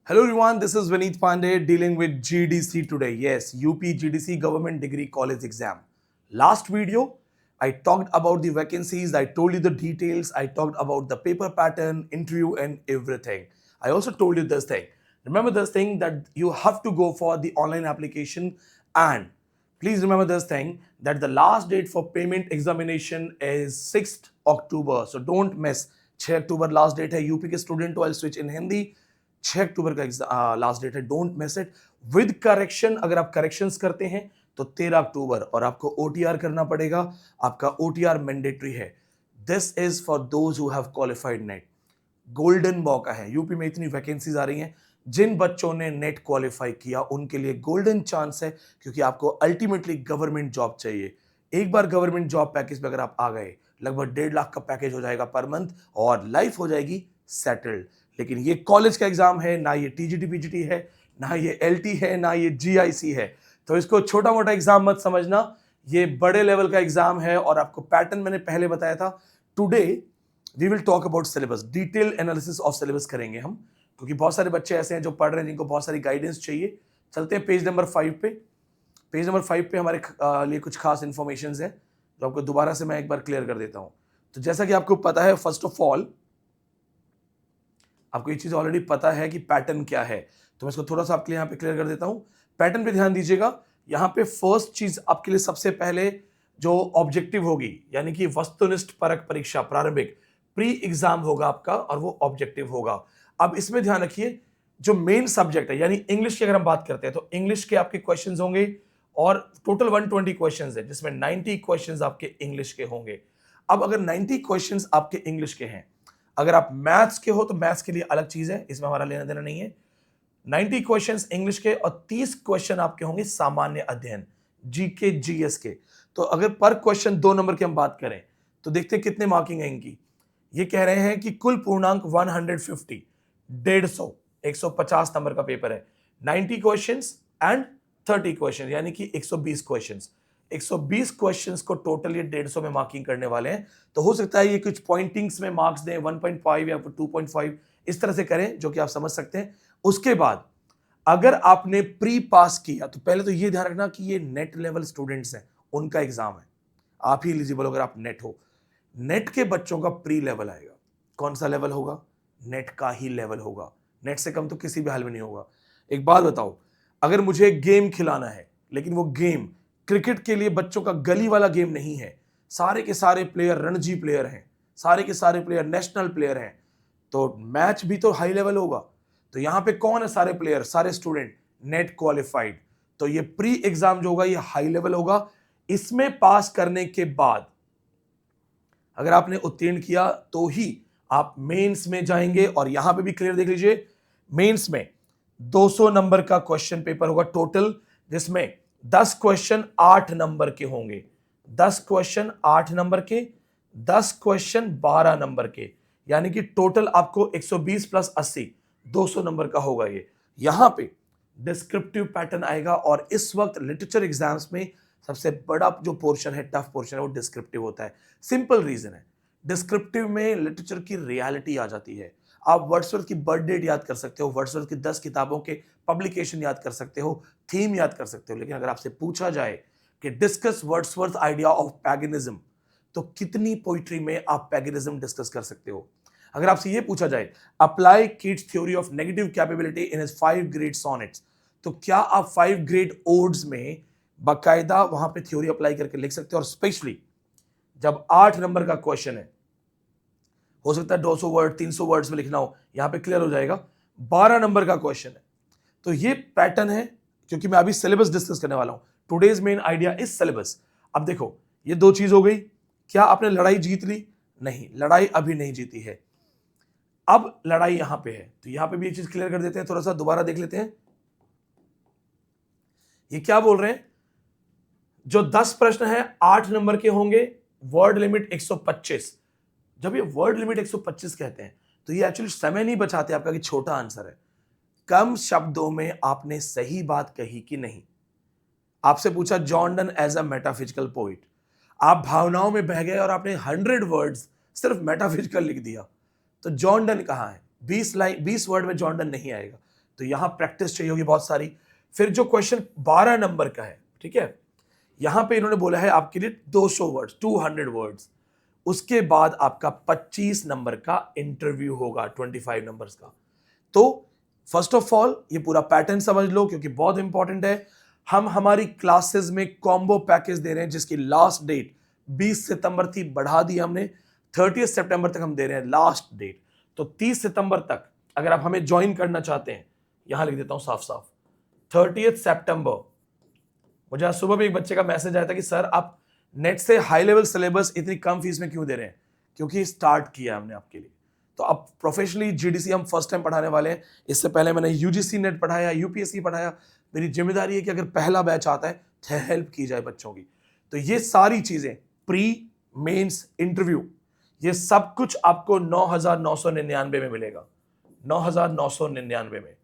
Hello everyone, this is Vineet Pandey dealing with GDC today. Yes, UP GDC Government Degree College Exam. Last video, I talked about the vacancies, I told you the details, I talked about the paper pattern, interview and everything. I also told you this thing. Remember this thing that you have to go for the online application, and please remember this thing that the last date for payment examination is 6th October. So don't miss. 6 October last date है UP के student I switch in Hindi 6 October का last date है don't miss it with correction अगर आप corrections करते हैं तो 13 अक्टूबर और आपको ओटीआर करना पड़ेगा आपका ओटीआर मैंडेटरी है this is for those who have qualified net golden मौका है यूपी में इतनी वैकेंसीज आ रही हैं जिन बच्चों ने नेट क्वालिफाई किया उनके लिए गोल्डन चांस है क्योंकि आपको अल्टीमेटली गवर्नमेंट जॉब चाहिए एक बार गवर्नमेंट जॉब पैकेज पे अगर आप आ गए लगभग 1.5 लाख का पैकेज हो जाएगा पर मंथ और लाइफ हो जाएगी सेटल्ड लेकिन ये कॉलेज का एग्जाम है ना ये टीजीटी पीजीटी है ना ये एलटी है ना ये जीआईसी है तो इसको छोटा मोटा एग्जाम मत समझना ये बड़े लेवल का एग्जाम है और आपको पैटर्न मैंने पहले बताया था today we will talk about syllabus detail analysis of syllabus करेंगे हम क्योंकि बहुत सारे बच्चे ऐसे हैं जो पढ़ रहे हैं जिनको बहुत सारी गाइडेंस चाहिए चलते हैं पेज नंबर 5 पे पेज नंबर 5 पे हमारे लिए कुछ खास इन्फॉर्मेशन है जो आपको दोबारा से मैं एक बार क्लियर कर देता हूं तो जैसा कि आपको पता है फर्स्ट ऑफ ऑल आपको ये चीज ऑलरेडी पता है कि पैटर्न क्या है तो मैं इसको थोड़ा सा आपके लिए यहाँ पे क्लियर कर देता हूं पैटर्न पे ध्यान दीजिएगा यहाँ पे फर्स्ट चीज आपके लिए सबसे पहले जो ऑब्जेक्टिव होगी यानी कि वस्तुनिष्ठ परख परीक्षा प्रारंभिक प्री एग्जाम होगा आपका और वो ऑब्जेक्टिव होगा अब इसमें ध्यान रखिए जो मेन सब्जेक्ट है यानी इंग्लिश की अगर हम बात करते हैं तो इंग्लिश के आपके क्वेश्चंस होंगे और टोटल 120 क्वेश्चंस है जिसमें 90 क्वेश्चंस आपके इंग्लिश के होंगे अब अगर 90 क्वेश्चंस आपके इंग्लिश के हैं अगर आप मैथ्स के हो तो मैथ्स के लिए अलग चीज है इसमें हमारा लेना देना नहीं है 90 क्वेश्चंस इंग्लिश के और 30 क्वेश्चन आपके होंगे सामान्य अध्ययन जीके जीएस के तो अगर पर क्वेश्चन 2 नंबर की हम बात करें तो देखते हैं कितने मार्किंग है इनकी ये कह रहे हैं कि कुल पूर्णांक 150 150 नंबर का पेपर है 90 क्वेश्चंस एंड 30 क्वेश्चन यानी कि 120 क्वेश्चंस 120 क्वेश्चंस को टोटल ये 150 में मार्किंग करने वाले हैं तो हो सकता है ये कुछ पॉइंटिंग्स में मार्क्स दें 1.5 या 2.5 इस तरह से करें जो कि आप समझ सकते हैं उसके बाद अगर आपने प्री पास किया तो पहले तो ये ध्यान रखना कि ये नेट लेवल स्टूडेंट्स हैं उनका एग्जाम है आप ही एलिजिबल अगर आप नेट हो नेट के बच्चों का प्री लेवल आएगा कौन सा लेवल होगा नेट का ही लेवल होगा नेट से कम तो किसी भी हाल में नहीं होगा एक बात बताओ अगर मुझे गेम खिलाना है लेकिन वो गेम क्रिकेट के लिए बच्चों का गली वाला गेम नहीं है सारे के सारे प्लेयर रणजी प्लेयर हैं सारे के सारे प्लेयर नेशनल प्लेयर हैं तो मैच भी तो हाई लेवल होगा तो यहां पे कौन है सारे प्लेयर सारे स्टूडेंट नेट क्वालिफाइड तो ये प्री एग्जाम जो होगा ये हाई लेवल होगा इसमें पास करने के बाद अगर आपने उत्तीर्ण किया तो ही आप मेंस में जाएंगे और यहां पे भी क्लियर देख लीजिए मेंस में 200 नंबर का क्वेश्चन पेपर होगा टोटल जिसमें 10 क्वेश्चन 8 नंबर के होंगे 10 क्वेश्चन 8 नंबर के 10 क्वेश्चन 12 नंबर के यानी कि टोटल आपको 120 प्लस 80 200 नंबर का होगा ये यहां पे डिस्क्रिप्टिव पैटर्न आएगा और इस वक्त लिटरेचर एग्जाम्स में सबसे बड़ा जो पोर्शन है टफ पोर्शन है वो डिस्क्रिप्टिव होता है सिंपल रीजन है डिस्क्रिप्टिव में लिटरेचर की रियलिटी आ जाती है आप वर्ड्सवर्थ की बर्थ डेट याद कर सकते हो वर्ड्सवर्थ की 10 किताबों के पब्लिकेशन याद कर सकते हो थीम याद कर सकते हो लेकिन अगर आपसे पूछा जाए कि डिस्कस वर्ड्सवर्थ आइडिया ऑफ पैगनिज्म तो कितनी पोइट्री में आप पैगनिज्म डिस्कस कर सकते हो अगर आपसे यह पूछा जाए apply Keats theory of negative capability in his 5 great sonnets तो क्या आप 5 ग्रेट ओड्स में बाकायदा वहां पे थ्योरी अप्लाई करके लिख सकते हो और स्पेशली जब 8 नंबर का क्वेश्चन है हो सकता है 200 वर्ड 300 वर्ड्स में लिखना हो यहां पे क्लियर हो जाएगा 12 नंबर का क्वेश्चन है तो ये पैटर्न है क्योंकि मैं अभी सिलेबस डिस्कस करने वाला हूं today's main idea is syllabus अब देखो ये दो चीज हो गई क्या आपने लड़ाई जीत ली नहीं लड़ाई अभी नहीं जीती है अब लड़ाई यहां पे है तो यहां पे भी एक चीज क्लियर कर देते हैं थोड़ा सा दोबारा देख लेते हैं ये क्या बोल रहे हैं जो 10 प्रश्न है 8 नंबर के होंगे वर्ड लिमिट 125 जब ये वर्ड लिमिट 125 कहते हैं तो ये एक्चुअली समय नहीं बचाते आपका कि छोटा आंसर है कम शब्दों में आपने सही बात कही कि नहीं आपसे पूछा John Donne as a metaphysical poet आप भावनाओं में बह गए और आपने 100 वर्ड्स सिर्फ मेटाफिजिकल लिख दिया तो जॉन डन कहां है 20 वर्ड में जॉन डन नहीं आएगा तो यहां प्रैक्टिस चाहिए होगी बहुत सारी। फिर जो क्वेश्चन 12 नंबर का है, ठीक है, यहां पे इन्होंने बोला है आपके लिए 200 वर्ड्स, 200 वर्ड्स। उसके बाद आपका 25 नंबर का इंटरव्यू होगा, 25 नंबर्स का। तो फर्स्ट ऑफ ऑल ये पूरा पैटर्न समझ लो, क्योंकि बहुत इंपॉर्टेंट है। हम हमारी क्लासेस में कॉम्बो पैकेज दे रहे हैं जिसकी लास्ट डेट 20 सितंबर थी, बढ़ा दी हमने, 30 सितंबर तक हम दे रहे हैं लास्ट डेट। तो 30 सितंबर तक अगर आप हमें ज्वाइन करना चाहते हैं, यहां लिख देता हूं साफ साफ, 30 सितंबर। मुझे आज सुबह भी एक बच्चे का मैसेज आया था कि सर आप नेट से हाई लेवल सिलेबस इतनी कम फीस में क्यों दे रहे हैं? क्योंकि स्टार्ट किया हमने आपके लिए। तो अब प्रोफेशनली जीडीसी हम फर्स्ट टाइम पढ़ाने वाले हैं। इससे पहले मैंने यूजीसी नेट पढ़ाया, यूपीएससी पढ़ाया। मेरी जिम्मेदारी है कि अगर पहला बैच आता है तो हेल्प की जाए बच्चों की। तो ये सारी चीजें, प्री, मेंस, इंटरव्यू, ये सब कुछ आपको 9,999 में मिलेगा, 9,999 में।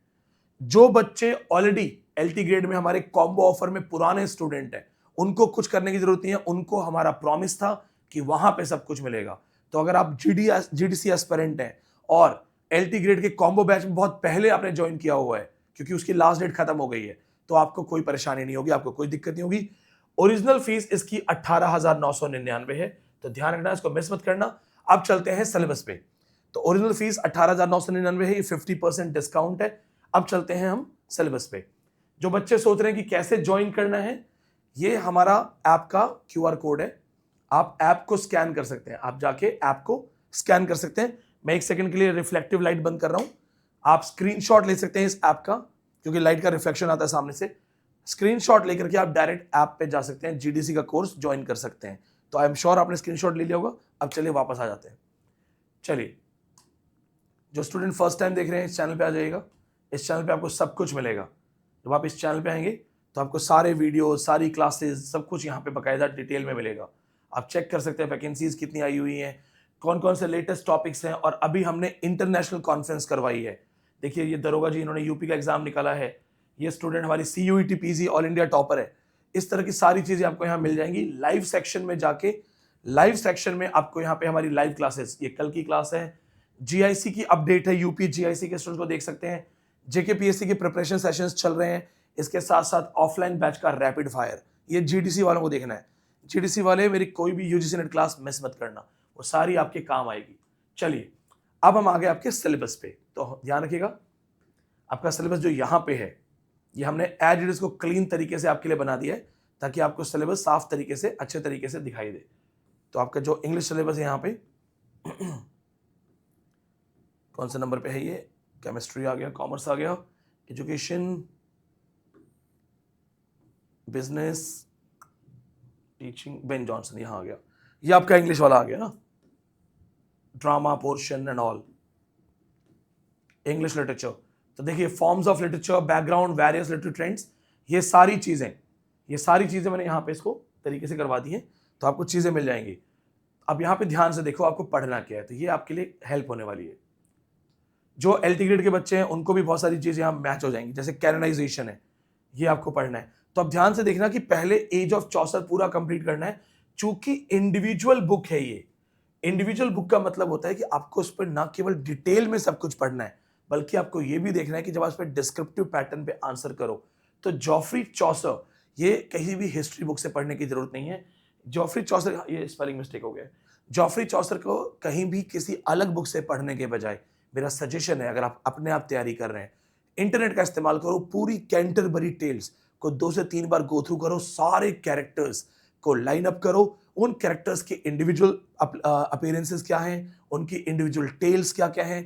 जो बच्चे ऑलरेडी एलटी ग्रेड में हमारे कॉम्बो ऑफर में पुराने स्टूडेंट हैं, उनको कुछ करने की जरूरत नहीं है। उनको हमारा प्रॉमिस था कि वहां पे सब कुछ मिलेगा। तो अगर आप जीडीसी एस्पिरेंट हैं और एलटी ग्रेड के कॉम्बो बैच में बहुत पहले आपने ज्वाइन किया हुआ है, क्योंकि उसकी लास्ट डेट खत्म हो गई है, तो आपको कोई परेशानी नहीं होगी, आपको कोई दिक्कत नहीं होगी। ओरिजिनल फीस इसकी 18,999 है, तो ध्यान रखना, इसको मिस मत करना। अब चलते हैं सिलेबस पे। तो ओरिजिनल फीस 18,999 है, ये 50% डिस्काउंट है। अब चलते हैं हम सिलेबस पे। जो बच्चे सोच रहे हैं कि कैसे ज्वाइन करना है, ये हमारा ऐप का क्यूआर कोड है। आप ऐप को स्कैन कर सकते हैं, आप जाके ऐप को स्कैन कर सकते हैं। मैं एक सेकंड के लिए रिफ्लेक्टिव लाइट बंद कर रहा हूं। आप स्क्रीनशॉट ले सकते हैं इस ऐप का, क्योंकि लाइट का रिफ्लेक्शन आता है सामने से। स्क्रीनशॉट लेकर के आप डायरेक्ट ऐप पे जा सकते हैं, जीडीसी का कोर्स ज्वाइन कर सकते हैं। तो आई एम श्योर आपने स्क्रीनशॉट ले लिया होगा। अब चलिए वापस आ जाते हैं। चलिए, जो स्टूडेंट फर्स्ट टाइम देख रहे हैं इस चैनल पे आ जाइएगा। इस चैनल पे आपको सब कुछ मिलेगा। जब आप इस चैनल पे आएंगे तो आपको सारे वीडियो, सारी क्लासेस, सब कुछ यहाँ पे बाकायदा डिटेल में मिलेगा। आप चेक कर सकते हैं वैकेंसीज कितनी आई हुई हैं, कौन कौन से लेटेस्ट टॉपिक्स हैं। और अभी हमने इंटरनेशनल कॉन्फ्रेंस करवाई है। देखिए, ये दरोगा जी, इन्होंने यूपी का एग्जाम निकाला है। ये स्टूडेंट हमारी CUET PG all India topper है। इस तरह की सारी चीजें आपको यहाँ मिल जाएंगी। लाइव सेक्शन में जाके, लाइव सेक्शन में आपको यहाँ पे हमारी लाइव क्लासेस, ये कल की क्लास है। GIC की अपडेट है, यूपी GIC के स्टूडेंट्स को देख सकते हैं। JKPSC के प्रिपरेशन सेशंस चल रहे हैं। इसके साथ साथ ऑफलाइन बैच का रैपिड फायर, ये GDC वालों को देखना है। GDC वाले मेरी कोई भी यूजीसी नेट क्लास मिस मत करना, वो सारी आपके काम आएगी। चलिए, अब हम आ गए आपके सिलेबस पे। तो ध्यान रखिएगा, आपका सिलेबस जो यहाँ पे है, ये हमने एज इट इज को क्लीन तरीके से आपके लिए बना दिया है, ताकि आपको सिलेबस साफ तरीके से, अच्छे तरीके से दिखाई दे। तो आपका जो इंग्लिश सिलेबस है यहाँ पे कौन से नंबर पे है ये? केमिस्ट्री आ गया, कॉमर्स आ गया, education, business, teaching, Ben Jonson यहां आ गया। ये आपका इंग्लिश वाला आ गया ना, drama portion and all, English literature. तो देखिए, forms of literature, background, various literary trends, ये सारी चीजें मैंने यहाँ पे इसको तरीके से करवा दी हैं, तो आपको चीजें मिल जाएंगी। अब यहाँ पे ध्यान से देखो, आपको पढ़ना क्या है, तो ये आपके लिए हेल्प होने वाली है। जो एलटी ग्रेड के बच्चे हैं उनको भी बहुत सारी चीजें यहाँ मैच हो जाएंगी, जैसे कैनोनाइजेशन है, ये आपको पढ़ना है। तो अब ध्यान से देखना कि पहले एज ऑफ चौसर पूरा कंप्लीट करना है। चूंकि इंडिविजुअल बुक है ये, इंडिविजुअल बुक का मतलब होता है कि आपको उस पर ना केवल डिटेल में सब कुछ पढ़ना है, बल्कि आपको ये भी देखना है कि जब आप इस पर डिस्क्रिप्टिव पैटर्न पे आंसर करो। तो जॉफ्री चौसर, ये कहीं भी हिस्ट्री बुक से पढ़ने की जरूरत नहीं है। जॉफ्री चौसर, ये स्पेलिंग मिस्टेक हो गया, जॉफ्री चौसर को कहीं भी किसी अलग बुक से पढ़ने के बजाय मेरा सजेशन है, अगर आप अपने आप तैयारी कर रहे हैं, इंटरनेट का इस्तेमाल करो, पूरी कैंटरबरी टेल्स को 2 से 3 बार गो थ्रू करो, सारे कैरेक्टर्स को लाइन अप करो, उन कैरेक्टर्स के इंडिविजुअल अपीयरेंसेस क्या हैं, उनकी इंडिविजुअल टेल्स क्या क्या हैं।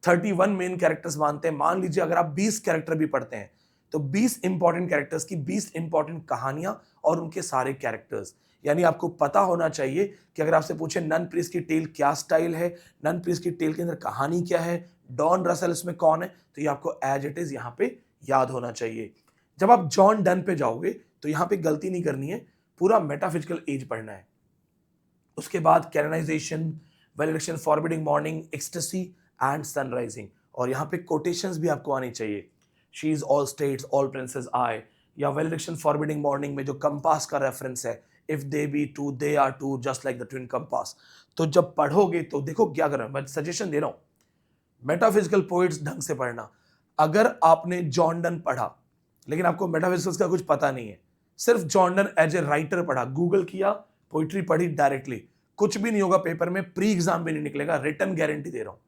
31 मेन कैरेक्टर्स मानते हैं। मान लीजिए अगर आप 20 कैरेक्टर भी पढ़ते हैं, तो 20 इंपॉर्टेंट कैरेक्टर्स की 20 इंपॉर्टेंट कहानियां और उनके सारे कैरेक्टर्स। यानी आपको पता होना चाहिए कि अगर आपसे पूछे नन प्रीस की टेल क्या स्टाइल है, नन प्रीस की टेल के अंदर कहानी क्या है, डॉन रसेल इसमें कौन है, तो ये आपको एज इट इज यहाँ पे याद होना चाहिए। जब आप जॉन डन पे जाओगे तो यहाँ पे गलती नहीं करनी है, पूरा मेटाफिजिकल एज पढ़ना है। उसके बाद canonisation, valediction, forbidding mourning, ecstasy and sunrising. और यहाँ पे कोटेशंस भी आपको आनी चाहिए। She is all states, all princes I, या वेलेडिक्शन फॉरबिडिंग मॉर्निंग में जो कंपास का रेफरेंस है, if they be two they are two just like the twin compass. तो जब पढ़ोगे तो देखो क्या कर रहा हूं मैं, सजेशन दे रहा हूं, मेटाफिजिकल पोइट्स ढंग से पढ़ना। अगर आपने जॉन डन पढ़ा लेकिन आपको मेटाफिजिक्स का कुछ पता नहीं है, सिर्फ John Donne as a writer पढ़ा, गूगल किया, पोइट्री पढ़ी डायरेक्टली, कुछ भी नहीं होगा पेपर में, प्री एग्जाम भी नहीं निकलेगा, रिटर्न गारंटी दे रहा हूं।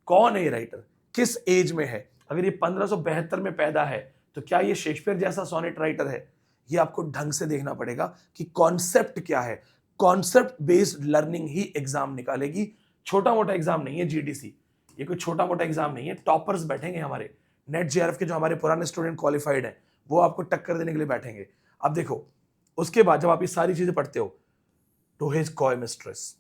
कौन है ये राइटर, किस एज में है, अगर ये 1572 में पैदा है तो क्या ये शेक्सपियर जैसा सोनेट राइटर है? ये आपको ढंग से देखना पड़ेगा कि कॉन्सेप्ट क्या है। कॉन्सेप्ट बेस्ड लर्निंग ही एग्जाम निकालेगी, छोटा मोटा एग्जाम नहीं है जीडीसी, ये कोई छोटा मोटा एग्जाम नहीं है। टॉपर्स बैठेंगे हमारे नेट जेआरएफ के, जो हमारे पुराने स्टूडेंट क्वालिफाइड हैं, वो आपको टक्कर देने के लिए बैठेंगे। अब देखो, उसके बाद जब आप ये सारी चीजें पढ़ते हो, to his coy mistress,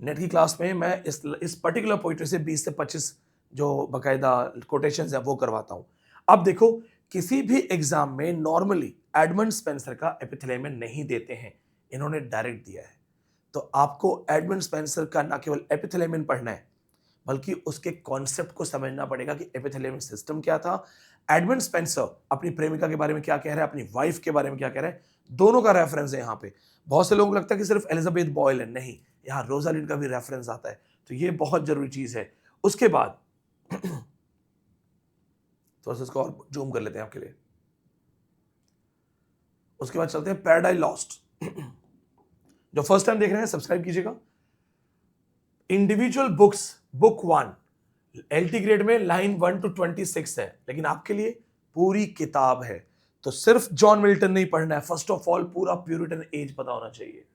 NET की क्लास में मैं इस पर्टिकुलर पोइट्री से 20 से 25 जो बकायदा कोटेशंस है वो करवाता हूं। अब देखो, किसी भी एग्जाम में नॉर्मली एडमंड स्पेंसर का एपिथेलेमन नहीं देते हैं, इन्होंने डायरेक्ट दिया है। तो आपको एडमंड स्पेंसर का ना केवल एपिथेलेमन पढ़ना है, बल्कि उसके कॉन्सेप्ट को समझना पड़ेगा कि एपिथेलियम सिस्टम क्या था। एडमंड स्पेंसर अपनी प्रेमिका के बारे में क्या कह रहा है, अपनी वाइफ के बारे में क्या कह रहा है, दोनों का रेफरेंस है यहाँ पे। बहुत से लोगों को लगता है कि सिर्फ एलिजाबेथ बॉयल है, नहीं, यहाँ रोजालिंड का भी रेफरेंस आता है, तो ये बहुत जरूरी चीज है। उसके बाद थोड़ा सा इसको और जूम कर लेते हैं आपके लिए। उसके बाद चलते हैं पैराडाइज लॉस्ट। जो फर्स्ट टाइम देख रहे हैं सब्सक्राइब कीजिएगा। Individual books, book 1 LT grade में लाइन 1 to 26 है, लेकिन आपके लिए पूरी किताब है। तो सिर्फ जॉन मिल्टन नहीं पढ़ना है, फर्स्ट ऑफ ऑल पूरा प्यूरिटन एज पता होना चाहिए।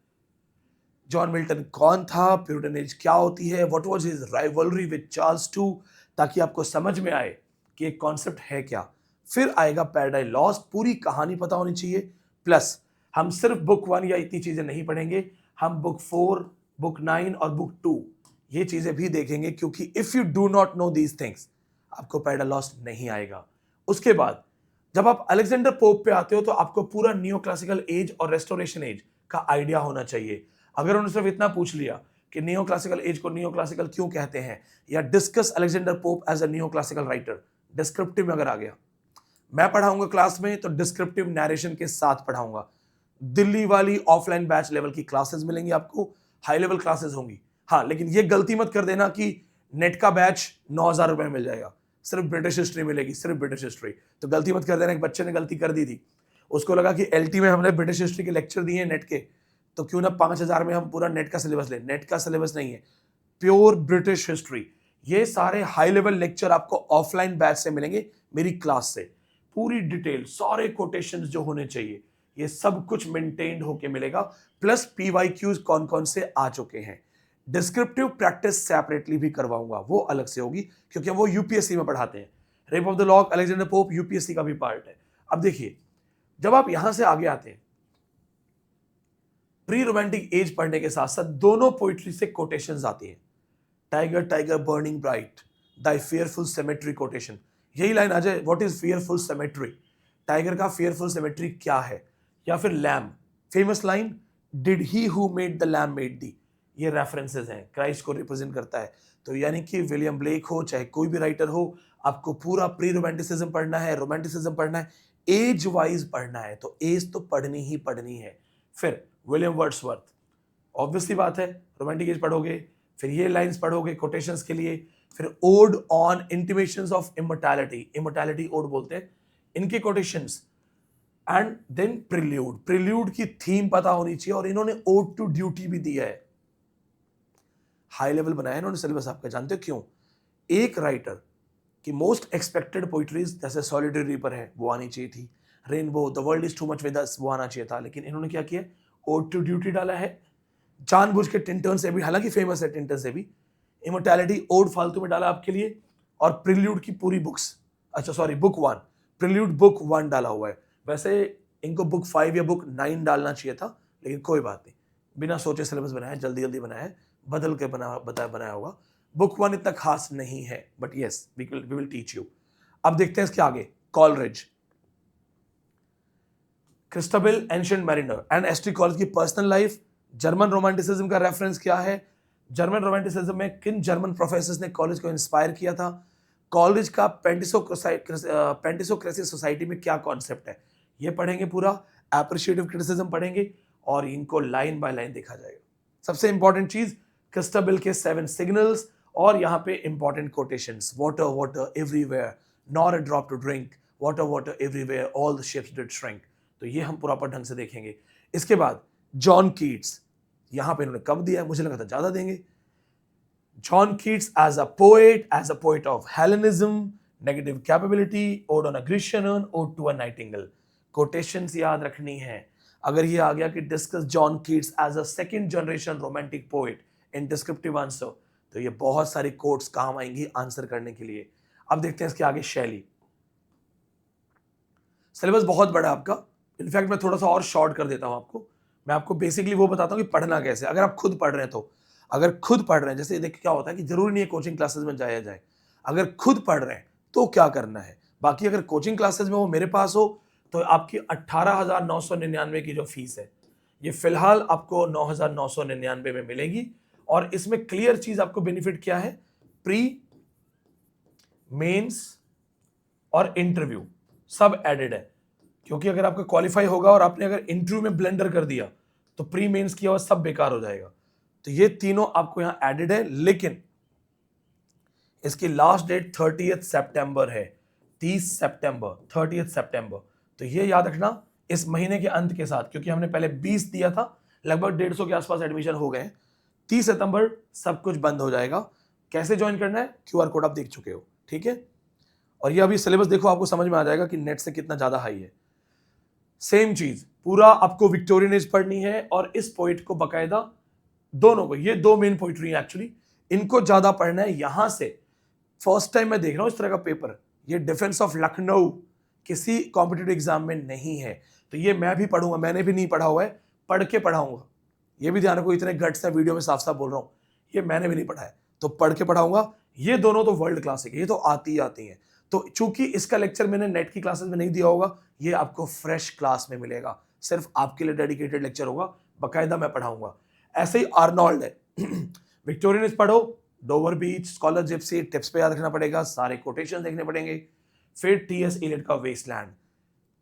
जॉन मिल्टन कौन था, प्यूरिटन एज क्या होती है, what was his rivalry with Charles II, ताकि आपको समझ में आए कि एक कॉन्सेप्ट है क्या। फिर आएगा पैराडाइज लॉस्ट, पूरी कहानी पता होनी चाहिए। प्लस हम सिर्फ बुक 1 या इतनी चीजें नहीं पढ़ेंगे, हम बुक 4, बुक 9 और बुक 2 ये चीजें भी देखेंगे, क्योंकि if you do not know these things आपको पैराडाइज लॉस्ट नहीं आएगा। उसके बाद जब आप अलेक्जेंडर पोप पे आते हो तो आपको पूरा नियो क्लासिकल एज और रेस्टोरेशन एज का आइडिया होना चाहिए। अगर उन्होंने सिर्फ इतना पूछ लिया कि नियो क्लासिकल एज को नियो क्लासिकल क्यों कहते हैं, या discuss Alexander Pope as a neo classical writer, descriptive में अगर आ गया, मैं पढ़ाऊंगा क्लास में तो डिस्क्रिप्टिव नैरेशन के साथ पढ़ाऊंगा। दिल्ली वाली ऑफलाइन बैच लेवल की क्लासेस मिलेंगी आपको, हाई लेवल क्लासेस होंगी। हाँ, लेकिन ये गलती मत कर देना कि नेट का बैच 9,000 रुपए में मिल जाएगा, सिर्फ ब्रिटिश हिस्ट्री मिलेगी, सिर्फ ब्रिटिश हिस्ट्री। तो गलती मत कर देना। एक बच्चे ने गलती कर दी थी, उसको लगा कि एलटी में हमने ब्रिटिश हिस्ट्री के लेक्चर दिए हैं नेट के, तो क्यों ना 5,000 में हम पूरा नेट का सिलेबस लें। नेट का सिलेबस नहीं है, प्योर ब्रिटिश हिस्ट्री। ये सारे हाई लेवल लेक्चर आपको ऑफलाइन बैच से मिलेंगे, मेरी क्लास से। पूरी डिटेल, सारे कोटेशंस जो होने चाहिए, ये सब कुछ मेंटेन्ड होके मिलेगा। प्लस पीवाईक्यूज कौन कौन से आ चुके हैं। डिस्क्रिप्टिव प्रैक्टिस सेपरेटली भी करवाऊंगा, वो अलग से होगी, क्योंकि वो यूपीएससी में पढ़ाते हैं। Rape of the lock, Alexander pope UPSC का भी पार्ट है। अब देखिए, जब आप यहां से आगे आते हैं, प्री रोमांटिक एज पढ़ने के साथ साथ दोनों पोइट्री से कोटेशंस आती हैं। Tiger tiger burning bright, thy fearful symmetry quotation, यही लाइन आ जाए, what is fearful symmetry, tiger का फियरफुल सिमेट्री क्या है। या फिर lamb, famous line, did he who made the lamb made thee, ये रेफरेंसेस हैं, क्राइस्ट को रिप्रेजेंट करता है। तो यानी कि विलियम ब्लेक हो चाहे कोई भी राइटर हो, आपको पूरा प्री रोमांटिसिज्म पढ़ना है, रोमांटिसिज्म पढ़ना है, एज वाइज पढ़ना है, तो एज तो पढ़नी ही पढ़नी है। फिर विलियम वर्ड्सवर्थ, ऑब्वियसली बात है, रोमांटिक एज पढ़ोगे, फिर ये लाइंस पढ़ोगे कोटेशंस के लिए। फिर ode on intimations of immortality, immortality ode बोलते हैं, इनके quotations. And then prelude, prelude की थीम पता होनी चाहिए, और इन्होंने ओड टू ड्यूटी भी दिया है, हाई लेवल बनाया इन्होंने सिलेबस आपका। जानते हो क्यों? एक राइटर की मोस्ट एक्सपेक्टेड पोइट्रीज जैसे सॉलिटरी रीपर है, वो आनी चाहिए थी, rainbow, the world is too much with us, वो आना चाहिए था, लेकिन इन्होंने क्या किया, ओड टू ड्यूटी डाला है। जानबूझ के टिंटन से भी, हालांकि फेमस है टिंटन से भी, इमोर्टैलिटी ओड फालतू में डाला आपके लिए, और प्रिल्यूड की पूरी बुक्स, अच्छा सॉरी बुक 1, प्रिल्यूड बुक 1 डाला हुआ है। वैसे इनको बुक 5 या बुक 9 डालना चाहिए था, लेकिन कोई बात नहीं, बिना सोचे सिलेबस बनाया, जल्दी जल्दी बनाया है, बदल के बनाया होगा। बुक 1 इतना खास नहीं है, but yes we will teach you. अब देखते हैं इसके आगे, Coleridge, Christabel ancient mariner and ST Coleridge की पर्सनल लाइफ। जर्मन रोमांटिसिज्म का रेफरेंस क्या है, जर्मन रोमांटिसिज्म में किन जर्मन प्रोफेसर्स ने कॉलेज को इंस्पायर किया था, कॉलेज का पेंटिसोक्रेसी सोसाइटी में क्या कॉन्सेप्ट है, ये पढ़ेंगे पूरा। एप्रिशिएटिव क्रिटिसिज्म पढ़ेंगे, और इनको लाइन बाय लाइन देखा जाएगा। सबसे इंपॉर्टेंट चीज, क्रिस्टोबल के 7 सिग्नल्स और यहाँ पे important quotations, water water everywhere, not a drop to drink, water water everywhere, all the ships did shrink. तो ये हम प्रॉपर ढंग से देखेंगे। इसके बाद जॉन कीट्स, यहाँ पे इन्होंने कब दिया है, मुझे लगा था ज्यादा देंगे। John Keats as a poet of Hellenism, negative capability, ode on a Grecian, ode to a nightingale. Quotations याद रखनी है। अगर ये आ गया कि discuss John Keats as a second generation romantic poet in descriptive answer, तो ये बहुत सारी quotes काम आएंगी आंसर करने के लिए। अब देखते हैं इसके आगे शैली। सिलेबस बहुत बड़ा है आपका, इनफैक्ट मैं थोड़ा सा और शॉर्ट कर देता हूं आपको। मैं आपको बेसिकली वो बताता हूं कि पढ़ना कैसे, अगर आप खुद पढ़ रहे हैं तो। अगर खुद पढ़ रहे हैं, जैसे देखिए क्या होता है कि जरूरी नहीं है कोचिंग क्लासेस में जाया जाए, अगर खुद पढ़ रहे हैं तो क्या करना है। बाकी अगर कोचिंग क्लासेस में वो मेरे पास हो तो आपकी 18,999 की जो फीस है ये फिलहाल आपको 9,999 में मिलेगी। और इसमें क्लियर चीज आपको बेनिफिट क्या है, प्री, मेंस और इंटरव्यू सब एडेड है। क्योंकि अगर आपका क्वालिफाई होगा और आपने अगर इंटरव्यू में ब्लेंडर कर दिया तो प्री मेंस किया हुआ सब बेकार हो जाएगा। तो ये तीनों आपको यहां एडेड है, लेकिन इसकी लास्ट डेट 30 सितंबर है, 30 सितंबर, 30 सितंबर। तो ये याद रखना इस महीने के अंत के साथ, क्योंकि हमने पहले 20 दिया था, लगभग 150 के आसपास एडमिशन हो गए। 30 सितंबर सब कुछ बंद हो जाएगा। कैसे ज्वाइन करना है, क्यूआर कोड आप देख चुके हो, ठीक है। और ये अभी सिलेबस देखो, आपको समझ में आ जाएगा कि नेट से कितना ज्यादा हाई है। सेम चीज पूरा आपको विक्टोरियन एज पढ़नी है और इस पोइट को बकायदा दोनों को, ये दो मेन पोइट्री है एक्चुअली, इनको ज्यादा पढ़ना है। यहां से फर्स्ट टाइम मैं देख रहा हूं इस तरह का पेपर, ये डिफेंस ऑफ लखनऊ किसी कॉम्पिटिटिव एग्जाम में नहीं है। तो ये मैं भी पढ़ूंगा, मैंने भी नहीं पढ़ा हुआ है, पढ़ के पढ़ाऊंगा। ये भी ध्यान रखो, इतने गट्स है वीडियो में साफ साफ बोल रहा हूं, ये मैंने भी नहीं पढ़ा है तो पढ़ के पढ़ाऊंगा। ये दोनों तो वर्ल्ड क्लासिक है, ये तो आती ही आती है। तो चूंकि इसका लेक्चर मैंने नेट की क्लासेस में नहीं दिया होगा, ये आपको फ्रेश क्लास में मिलेगा, सिर्फ आपके लिए डेडिकेटेड लेक्चर होगा, बकायदा मैं पढ़ाऊंगा। ऐसे ही आर्नोल्ड है, विक्टोरियन पढ़ो, डोवर बीच, स्कॉलर जिप्सी, टिप्स पे याद रखना पड़ेगा, सारे कोटेशन देखने पड़ेंगे। फिर टीएस इलियट का वेस्टलैंड,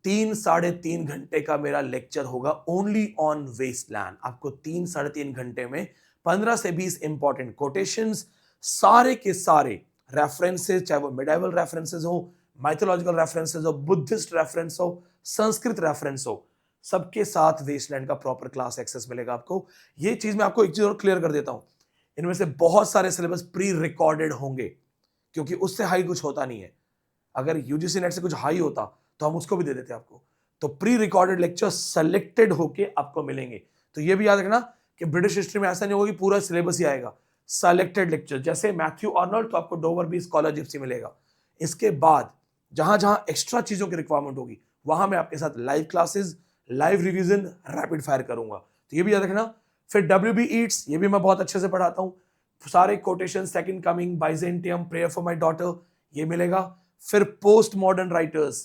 3-3.5 घंटे का मेरा लेक्चर होगा ओनली ऑन वेस्टलैंड। आपको 3-3.5 घंटे में 15 से 20 इंपॉर्टेंट कोटेशंस, सारे के सारे रेफरेंसेस, चाहे वो मिडाइवल रेफरेंसेस हो, माइथोलॉजिकल रेफरेंसेस हो, बुद्धिस्ट रेफरेंस हो, संस्कृत रेफरेंस हो, सबके साथ वेस्टलैंड का प्रॉपर क्लास एक्सेस मिलेगा आपको। ये चीज मैं आपको एक चीज और क्लियर कर देता हूं, इनमें से बहुत सारे सिलेबस प्री रिकॉर्डेड होंगे, क्योंकि उससे हाई कुछ होता नहीं है। अगर यूजीसी नेट से कुछ हाई होता तो हम उसको भी दे देते आपको। तो प्री रिकॉर्डेड लेक्चर सेलेक्टेड होके आपको मिलेंगे। तो ये भी याद रखना कि ब्रिटिश हिस्ट्री में ऐसा नहीं होगा कि पूरा सिलेबस ही आएगा, सेलेक्टेड लेक्चर। जैसे मैथ्यू आर्नोल्ड तो आपको डोवर बी स्कॉलर जिप्सी मिलेगा। इसके बाद जहां जहां एक्स्ट्रा चीजों की रिक्वायरमेंट होगी वहां मैं आपके साथ live classes, live revision, rapid fire करूंगा। तो ये भी याद रखना। फिर WB ईट्स, ये भी मैं बहुत अच्छे से पढ़ाता हूँ, सारे quotation, second coming, Byzantium, prayer for my daughter, ये मिलेगा। फिर पोस्ट मॉडर्न राइटर्स,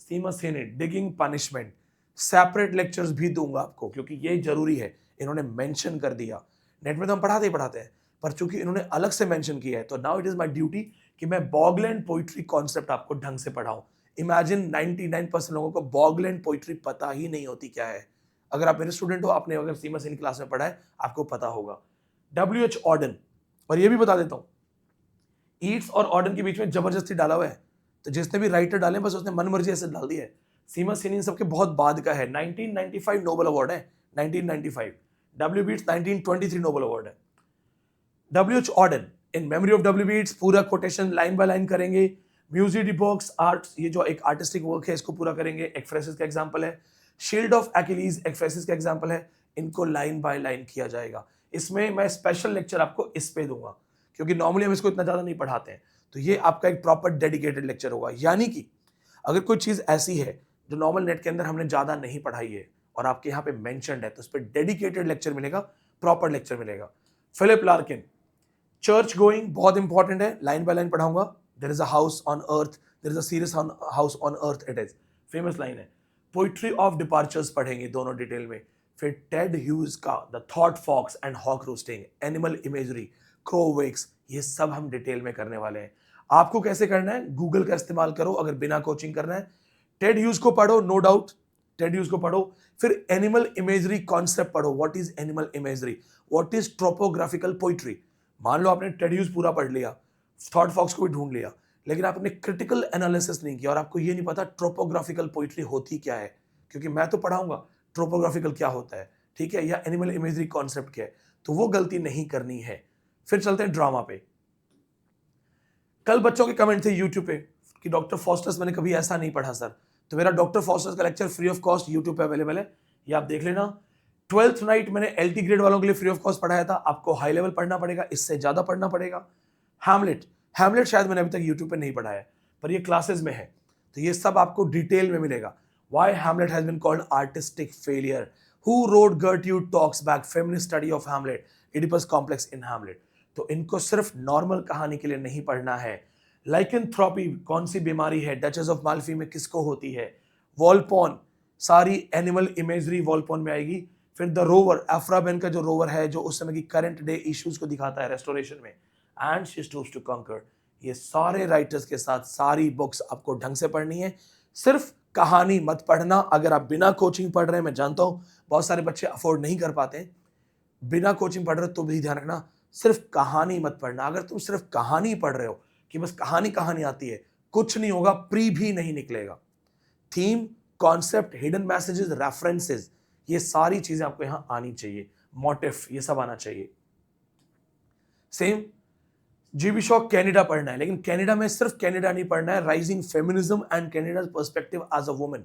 सीमा सेनेट, डिगिंग पनिशमेंट, सेपरेट लेक्चर्स भी दूंगा आपको, क्योंकि ये जरूरी है, इन्होंने मेंशन कर दिया। नेट में तो हम पढ़ाते ही पढ़ाते हैं, पर चूंकि इन्होंने अलग से मेंशन किया है तो now it is my duty कि मैं बॉगलैंड पोइट्री कॉन्सेप्ट आपको ढंग से पढ़ाऊं। इमेजिन 99% लोगों को बॉगलैंड पोइट्री पता ही नहीं होती क्या है। अगर आप मेरे स्टूडेंट हो, आपने अगर सीमा सेन क्लास में पढ़ा है, आपको पता होगा। WH ऑर्डन, और ये भी बता देता हूं, ईट्स और ऑर्डन के बीच में जबरदस्ती डाला हुआ है, तो जिसने भी राइटर डाले बस उसने मन मर्जी ऐसे डाल दिया है। सीमा सेन इन सबके बहुत बाद का है, 1995 नोबेल अवार्ड है, 1995। WB ईट्स 1923 नोबेल अवार्ड है। WH Auden, in memory of WB Yeats, पूरा कोटेशन लाइन बाय लाइन करेंगे। म्यूजिक डी बॉक्स आर्ट्स, ये जो एक आर्टिस्टिक वर्क है, इसको पूरा करेंगे। एक्फ्रेसिस का एग्जांपल है, शील्ड ऑफ एक्विलीज एक्फ्रेसिस का एग्जांपल है, इनको लाइन बाय लाइन किया जाएगा। इसमें मैं स्पेशल लेक्चर आपको इस पे दूंगा, क्योंकि नॉर्मली हम इसको इतना ज्यादा नहीं पढ़ाते हैं। तो ये आपका एक प्रॉपर डेडिकेटेड लेक्चर होगा। यानी कि अगर कोई चीज ऐसी है जो नॉर्मल नेट के अंदर हमने ज्यादा नहीं पढ़ाई है और आपके यहाँ पे मेंशन्ड है, तो उस पर डेडिकेटेड लेक्चर मिलेगा, प्रॉपर लेक्चर मिलेगा। फिलिप लार्किन, चर्च गोइंग बहुत इंपॉर्टेंट है, लाइन बाय लाइन पढ़ाऊंगा। There is a house on earth, there is a serious house on earth, it is famous line है। पोइट्री ऑफ डिपार्चर्स पढ़ेंगे दोनों detail में। फिर Ted Hughes का the thought fox and hawk roosting, animal imagery, क्रोवेक्स, ये सब हम डिटेल में करने वाले हैं। आपको कैसे करना है, गूगल का इस्तेमाल करो अगर बिना कोचिंग करना है। टेड ह्यूज को पढ़ो, नो डाउट, टेड ह्यूज को पढ़ो। फिर एनिमल इमेजरी कॉन्सेप्ट पढ़ो, what is animal imagery, what is topographical poetry, मान लो आपने टेड ह्यूज पूरा पढ़ लिया, थॉट फॉक्स को भी ढूंढ लिया, लेकिन आपने क्रिटिकल एनालिसिस नहीं किया और आपको ये नहीं पता ट्रोपोग्राफिकल पोइट्री होती क्या है, क्योंकि मैं तो पढ़ाऊंगा ट्रोपोग्राफिकल क्या होता है, ठीक है, या एनिमल इमेजरी कॉन्सेप्ट क्या है, तो वो गलती नहीं करनी है। फिर चलते हैं ड्रामा पे। कल बच्चों के कमेंट थे यूट्यूब पे कि डॉक्टर फॉस्टर्स मैंने कभी ऐसा नहीं पढ़ा सर, तो मेरा डॉक्टर फॉस्टर्स का lecture free of cost YouTube पे अवेलेबल है, ये आप देख लेना। 12th नाइट मैंने एलटी ग्रेड वालों के लिए फ्री ऑफ कॉस्ट पढ़ाया था, आपको हाई लेवल पढ़ना पड़ेगा, इससे ज्यादा पढ़ना पड़ेगा। हैमलेट, हैमलेट शायद मैंने अभी तक यूट्यूब पे नहीं पढ़ाया, पर ये क्लासेस में है, तो ये सब आपको डिटेल में मिलेगा। Why Hamlet has been called artistic failure? Who wrote Gertrude Talks Back, feminist study of Hamlet, Oedipus complex in Hamlet? तो इनको सिर्फ नॉर्मल कहानी के लिए नहीं पढ़ना है। लाइकेंथ्रोपी कौन सी बीमारी है, डचेस ऑफ माल्फी में किसको होती है, वॉल्पोन, सारी एनिमल इमेजरी वॉल्पोन में आएगी। फिर द रोवर, एफ्राबेन का जो रोवर है जो उस समय की करंट डे इश्यूज को दिखाता है रेस्टोरेशन में, एंड शी स्टूप्स टू कंकर। ये सारे राइटर्स के साथ सारी बुक्स आपको ढंग से पढ़नी है, सिर्फ कहानी मत पढ़ना। अगर आप बिना कोचिंग पढ़ रहे हैं, मैं जानता हूं बहुत सारे बच्चे अफोर्ड नहीं कर पाते, बिना कोचिंग पढ़ रहे हो तो भी ध्यान रखना, सिर्फ कहानी मत पढ़ना। अगर तुम सिर्फ कहानी पढ़ रहे हो कि बस कहानी कहानी आती है, कुछ नहीं होगा, प्री भी नहीं निकलेगा। Theme, concept, hidden messages, references, ये सारी चीजें आपको यहां आनी चाहिए, मोटिव, ये सब आना चाहिए। सेम जीबी शॉ कनाडा पढ़ना है, लेकिन कनाडा में सिर्फ कनाडा नहीं पढ़ना है, rising feminism and Canada's perspective as a woman,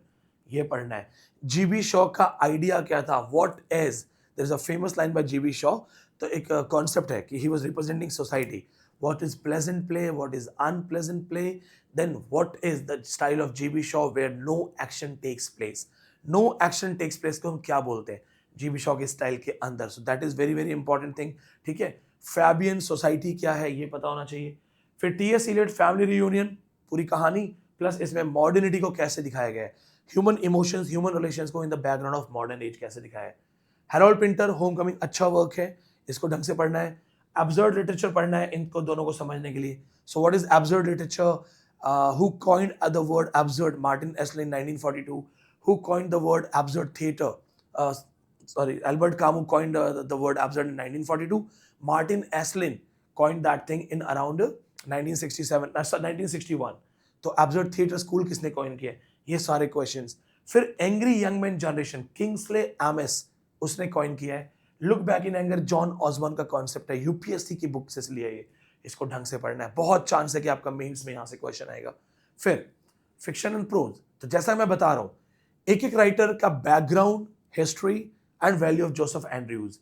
ये पढ़ना है। जीबी शॉ का आइडिया क्या था, what is, there is a famous line by GB Shaw, तो एक कॉन्सेप्ट है कि he was representing society, what is pleasant play, what is unpleasant play, then what is the style of GB Shaw where no action takes place. No action takes place को हम क्या बोलते हैं GB Shaw के style के अंदर, so that is very very important thing, ठीक है। फैबियन सोसाइटी क्या है ये पता होना चाहिए। फिर टीएस इलियट फैमिली रियूनियन, पूरी कहानी, प्लस इसमें मॉडर्निटी को कैसे दिखाया गया है, ह्यूमन इमोशंस, ह्यूमन रिलेशंस को in the background of modern age कैसे दिखाया है। हैरोल्ड पिंटर, होमकमिंग, अच्छा वर्क है, इसको ढंग से पढ़ना है। एब्सर्ड लिटरेचर पढ़ना है इनको दोनों को समझने के लिए। So what is absurd literature, who coined the word absurd, Martin Esslin 1942, who coined the word absurd theatre, sorry, Albert Camus coined the word absurd in 1942. Martin Aslin coined that thing in around 1961. तो absurd theater school किसने coin किया, ये सारे questions। फिर angry young man generation, Kingsley Amis उसने coin किया है। look back in anger, John Osborne का concept है, यूपीएससी की बुक से लिया ये, इसको ढंग से पढ़ना है, बहुत चांस है कि आपका मेंस में यहाँ से क्वेश्चन आएगा। फिर फिक्शन एंड प्रोज, तो जैसा मैं बता रहा हूँ एक एक राइटर का background, history and value of Joseph Andrews.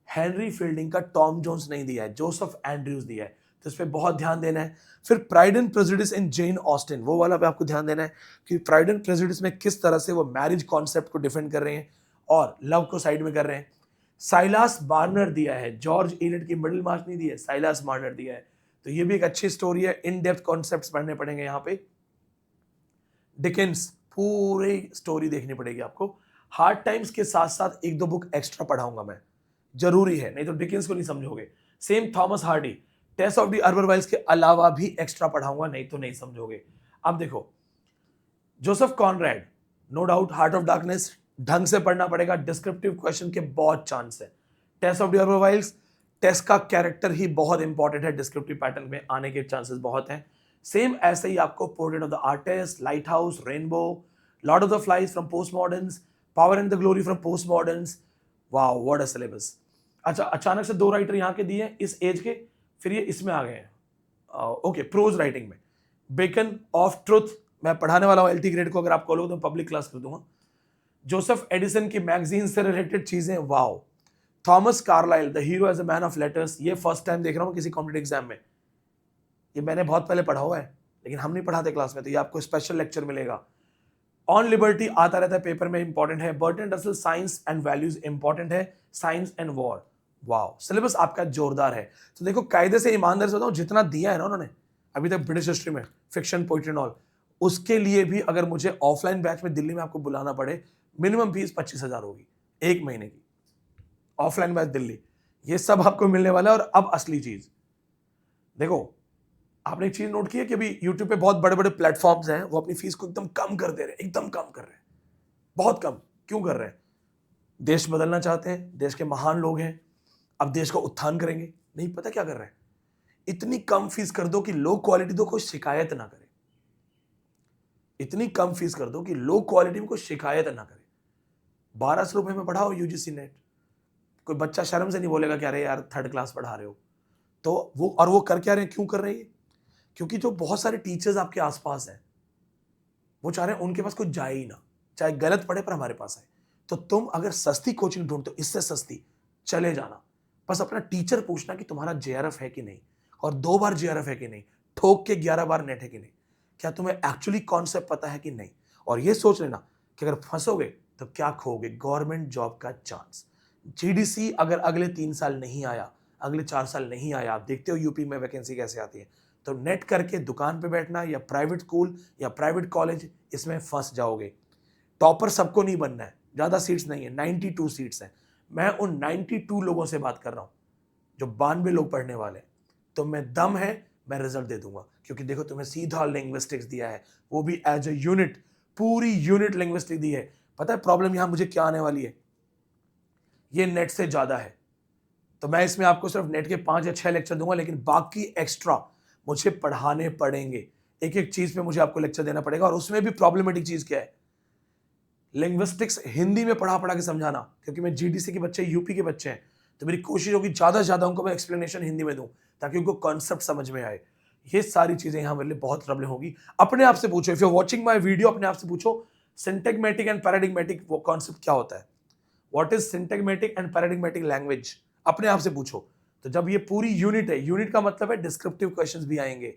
Henry fielding का टॉम जोन्स नहीं दिया है, जोसेफ एंड्रयूज दिया है, तो इस पे बहुत ध्यान देना है। फिर pride and prejudice in Jane Austen, वो वाला पे आपको ध्यान देना है कि प्राइड एंड प्रेजुडिस में किस तरह से वो मैरिज कॉन्सेप्ट को डिफेंड कर रहे हैं और लव को साइड में कर रहे हैं। साइलास मार्नर दिया है, जॉर्ज इलियट की मिडिल मार्च नहीं दिया है, साइलास मार्नर दिया है, तो ये भी एक अच्छी स्टोरी है। इन डेप्थ कॉन्सेप्ट्स पढ़ने पड़ेंगे यहाँ पे। डिकेंस, पूरी स्टोरी देखनी पड़ेगी आपको। हार्ड टाइम्स के साथ साथ एक दो बुक एक्स्ट्रा पढ़ाऊंगा मैं, जरूरी है, नहीं तो डिकेंस को नहीं समझोगे। Same Thomas Hardy, Tess of the Urbervilles के अलावा भी एक्स्ट्रा पढ़ाऊंगा, नहीं तो नहीं समझोगे। अब देखो Joseph Conrad, no doubt heart of darkness ढंग से पढ़ना पड़ेगा, डिस्क्रिप्टिव क्वेश्चन के बहुत चांस है। Tess of the d'Urbervilles, Tess का कैरेक्टर ही बहुत इंपॉर्टेंट है, डिस्क्रिप्टिव पैटर्न में आने के चांसेस बहुत हैं। सेम ऐसे ही आपको portrait of the artist, light house, rainbow, Lord of the flies from post मॉडर्न्स, power and the glory from post मॉडर्न्स, wow what a syllabus. अच्छा, अचानक से दो राइटर यहाँ के दिए इस एज के, फिर ये इसमें आ गए हैं। ओके, प्रोज राइटिंग में बेकन ऑफ ट्रुथ मैं पढ़ाने वाला हूँ एलटी ग्रेड को, अगर आप कॉल तो पब्लिक क्लास कर दूंगा। जोसेफ एडिसन की मैगजीन से रिलेटेड चीजें, wow. Thomas Carlyle, the hero as a man of letters, ये फर्स्ट टाइम देख रहा हूँ किसी कॉम्पिटेटिव एग्जाम में, ये मैंने बहुत पहले पढ़ा हुआ है लेकिन हम नहीं पढ़ाते क्लास में, तो ये आपको स्पेशल लेक्चर मिलेगा। ऑन लिबर्टी आता रहता है पेपर में, इंपॉर्टेंट है। Bertrand Russell, science and values important है, science and war, wow syllabus आपका जोरदार है। तो देखो कायदे से ईमानदार से बताऊं, जितना दिया है ना उन्होंने अभी तक ब्रिटिश हिस्ट्री में, फिक्शन, पोइट्री एंड ऑल, उसके लिए भी अगर मुझे ऑफलाइन बैच में दिल्ली में आपको बुलाना पड़े, मिनिमम फीस 25,000 होगी एक महीने की, ऑफलाइन बैच दिल्ली, ये सब आपको मिलने वाला है। और अब असली चीज देखो, आपने एक चीज नोट की है कि अभी यूट्यूब पे बहुत बड़े बड़े प्लेटफॉर्म्स हैं, वो अपनी फीस को एकदम कम कर दे रहे हैं, एकदम कम कर रहे हैं, बहुत कम। क्यों कर रहे हैं? देश बदलना चाहते हैं, देश के महान लोग हैं, अब देश का उत्थान करेंगे, नहीं पता क्या कर रहा है, इतनी कम फीस कर दो कि लो क्वालिटी दो, कोई शिकायत ना करे। इतनी कम फीस कर दो कि लो क्वालिटी में कोई शिकायत ना करे। 1200 रुपए में पढ़ाओ यूजीसी नेट, कोई बच्चा शर्म से नहीं बोलेगा कि अरे यार थर्ड क्लास पढ़ा रहे हो। तो वो कर क्या रहे हैं, क्यों कर रहे हैं? क्योंकि जो बहुत सारे टीचर्स आपके आसपास हैं, वो चाह रहे हैं उनके पास कुछ जाए ही ना, चाहे गलत पढ़े पर हमारे पास आए। तो तुम अगर सस्ती कोचिंग ढूंढते हो, इससे सस्ती चले जाना। बस अपना टीचर पूछना कि तुम्हारा जेआरएफ है कि नहीं, और 2 बार जेआरएफ है कि नहीं, ठोक के 11 बार नेट है कि नहीं, क्या तुम्हें एक्चुअली कॉन्सेप्ट पता है कि नहीं। और ये सोच लेना कि अगर फंसोगे तो क्या खोगे, गवर्नमेंट जॉब का चांस। जीडीसी अगर अगले 3 साल नहीं आया, अगले 4 साल नहीं आया, आप देखते हो यूपी में वैकेंसी कैसे आती है, तो नेट करके दुकान पे बैठना या प्राइवेट स्कूल या प्राइवेट कॉलेज, इसमें फंस जाओगे। टॉपर सबको नहीं बनना है, ज्यादा सीट्स नहीं है, 92 सीट्स हैं। मैं उन 92 लोगों से बात कर रहा हूं जो 92 लोग पढ़ने वाले हैं। तो मैं दम है, मैं रिजल्ट दे दूंगा, क्योंकि देखो तुम्हें सीधा लिंग्विस्टिक्स दिया है, वो भी एज ए यूनिट, पूरी यूनिट लिंग्विस्टिक दी है। पता है प्रॉब्लम यहां मुझे क्या आने वाली है, ये नेट से ज्यादा है। तो मैं इसमें आपको सिर्फ नेट के 5 या 6 लेक्चर दूंगा, लेकिन बाकी एक्स्ट्रा मुझे पढ़ाने पड़ेंगे। एक एक चीज पे मुझे आपको लेक्चर देना पड़ेगा, और उसमें भी प्रॉब्लमेटिक चीज क्या है, लिंग्विस्टिक्स हिंदी में पढ़ा पढ़ा के समझाना, क्योंकि मैं जीडीसी के बच्चे, यूपी के बच्चे हैं, तो मेरी कोशिश होगी ज्यादा से ज्यादा उनको मैं एक्सप्लेनेशन हिंदी में दूं, ताकि उनको कॉन्सेप्ट समझ में आए। ये सारी चीजें यहां मेरे लिए बहुत प्रॉब्लम होगी। अपने आप से पूछो, if you are watching my video, अपने आप से पूछो सिंटैग्मेटिक एंड पैराडिग्मेटिक वो कॉन्सेप्ट क्या होता है, व्हाट इज सिंटैग्मेटिक एंड पैराडिग्मेटिक लैंग्वेज, अपने आप से पूछो। तो जब ये पूरी यूनिट है, यूनिट का मतलब है डिस्क्रिप्टिव क्वेश्चंस भी आएंगे,